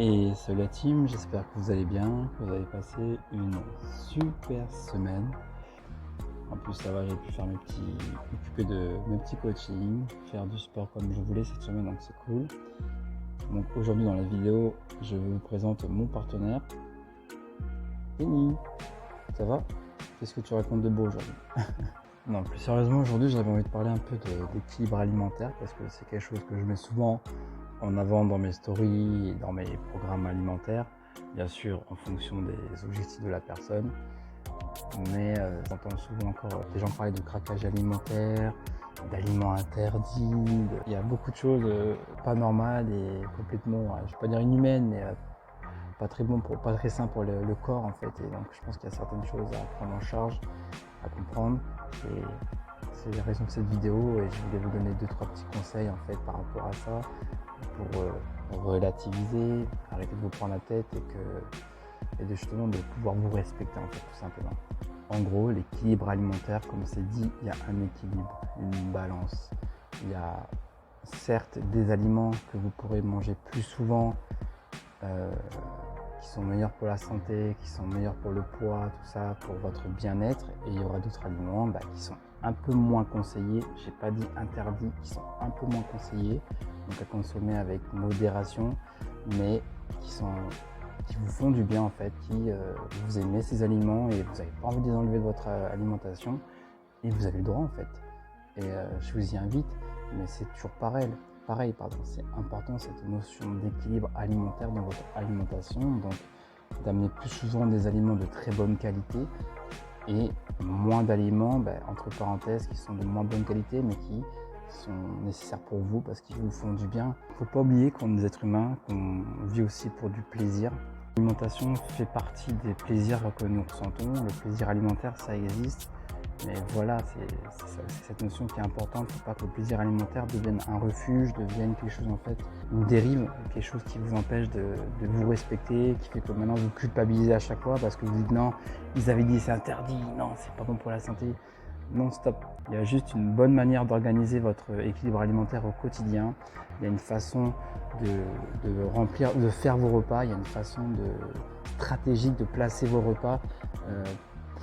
Et salut la team, j'espère que vous allez bien, que vous avez passé une super semaine. En plus ça va, j'ai pu faire m'occuper de mes petits coachings, faire du sport comme je voulais cette semaine, donc c'est cool. Donc aujourd'hui dans la vidéo, je vous présente mon partenaire, Penny. Ça va? Qu'est-ce que tu racontes de beau aujourd'hui? Non, plus sérieusement, aujourd'hui j'avais envie de parler un peu d'équilibre alimentaire parce que c'est quelque chose que je mets souvent en avant dans mes stories et dans mes programmes alimentaires, bien sûr en fonction des objectifs de la personne. Mais j'entends souvent encore des gens parler de craquage alimentaire, d'aliments interdits. Il y a beaucoup de choses pas normales et complètement, je ne vais pas dire inhumaines, mais pas très bon, pas très sain pour le corps en fait. Et donc je pense qu'il y a certaines choses à prendre en charge, à comprendre. Et c'est la raison de cette vidéo et je voulais vous donner 2-3 petits conseils en fait par rapport à ça pour relativiser, arrêter de vous prendre la tête et justement de pouvoir vous respecter en fait tout simplement. En gros, l'équilibre alimentaire, comme c'est dit, il y a un équilibre, une balance. Il y a certes des aliments que vous pourrez manger plus souvent, qui sont meilleurs pour la santé, qui sont meilleurs pour le poids, tout ça, pour votre bien-être. Et il y aura d'autres aliments qui sont un peu moins conseillés, j'ai pas dit interdits, qui sont un peu moins conseillés, donc à consommer avec modération, mais qui vous font du bien en fait, vous aimez ces aliments et vous n'avez pas envie de les enlever de votre alimentation et vous avez le droit en fait. Et je vous y invite, mais c'est toujours pareil, c'est important cette notion d'équilibre alimentaire dans votre alimentation, donc d'amener plus souvent des aliments de très bonne qualité et moins d'aliments, entre parenthèses, qui sont de moins bonne qualité mais qui sont nécessaires pour vous parce qu'ils vous font du bien. Il ne faut pas oublier qu'on est des êtres humains, qu'on vit aussi pour du plaisir. L'alimentation fait partie des plaisirs que nous ressentons. Le plaisir alimentaire, ça existe. Mais voilà, c'est cette notion qui est importante. Il ne faut pas que le plaisir alimentaire devienne un refuge, devienne quelque chose en fait, une dérive, quelque chose qui vous empêche de vous respecter, qui fait que maintenant vous culpabilisez à chaque fois parce que vous dites non, ils avaient dit c'est interdit, non, c'est pas bon pour la santé. Non, stop. Il y a juste une bonne manière d'organiser votre équilibre alimentaire au quotidien. Il y a une façon de faire vos repas. Il y a une façon stratégique de placer vos repas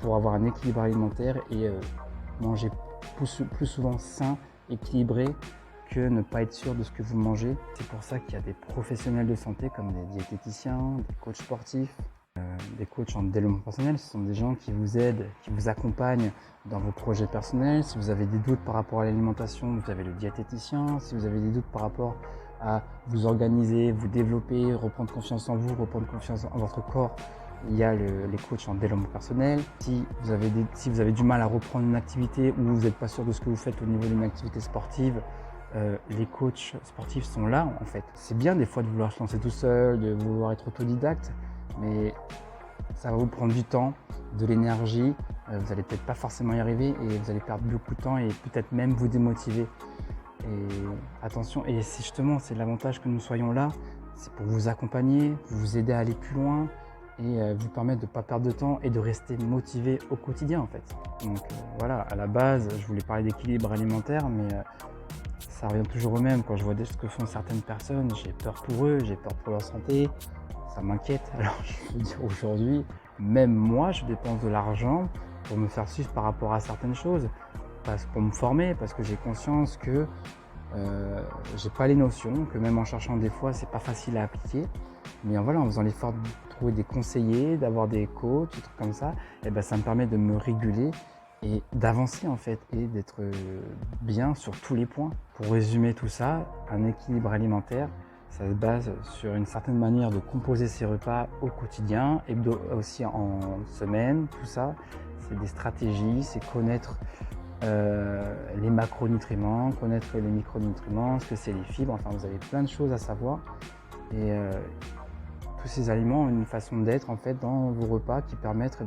pour avoir un équilibre alimentaire et manger plus souvent sain, équilibré, que ne pas être sûr de ce que vous mangez. C'est pour ça qu'il y a des professionnels de santé comme des diététiciens, des coachs sportifs, des coachs en développement personnel. Ce sont des gens qui vous aident, qui vous accompagnent dans vos projets personnels. Si vous avez des doutes par rapport à l'alimentation, vous avez le diététicien. Si vous avez des doutes par rapport à vous organiser, vous développer, reprendre confiance en vous, reprendre confiance en votre corps, il y a les coachs en développement personnel. Si vous avez du mal à reprendre une activité ou vous n'êtes pas sûr de ce que vous faites au niveau d'une activité sportive, les coachs sportifs sont là en fait. C'est bien des fois de vouloir se lancer tout seul, de vouloir être autodidacte, mais ça va vous prendre du temps, de l'énergie, vous n'allez peut-être pas forcément y arriver et vous allez perdre beaucoup de temps et peut-être même vous démotiver. Et attention, et c'est l'avantage que nous soyons là, c'est pour vous accompagner, vous aider à aller plus loin et vous permettre de ne pas perdre de temps et de rester motivé au quotidien en fait. Donc voilà, à la base, je voulais parler d'équilibre alimentaire, mais ça revient toujours au même. Quand je vois ce que font certaines personnes, j'ai peur pour eux, j'ai peur pour leur santé, ça m'inquiète. Alors je veux dire aujourd'hui, même moi, je dépense de l'argent pour me faire suivre par rapport à certaines choses, pour me former, parce que j'ai conscience que j'ai pas les notions, que même en cherchant des fois, c'est pas facile à appliquer. Mais voilà, en faisant l'effort de trouver des conseillers, d'avoir des coachs, des trucs comme ça, ça me permet de me réguler et d'avancer en fait et d'être bien sur tous les points. Pour résumer tout ça, un équilibre alimentaire, ça se base sur une certaine manière de composer ses repas au quotidien, et aussi en semaine, tout ça. C'est des stratégies, c'est connaître les macronutriments, connaître les micronutriments, ce que c'est les fibres, enfin vous avez plein de choses à savoir. Et tous ces aliments ont une façon d'être en fait dans vos repas qui permettent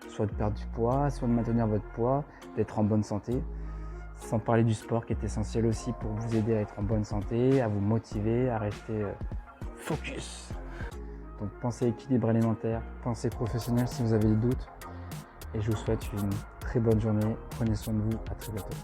soit de perdre du poids, soit de maintenir votre poids, d'être en bonne santé. Sans parler du sport qui est essentiel aussi pour vous aider à être en bonne santé, à vous motiver, à rester focus. Donc pensez équilibre alimentaire, pensez professionnel si vous avez des doutes. Et je vous souhaite une très bonne journée. Prenez soin de vous, à très bientôt.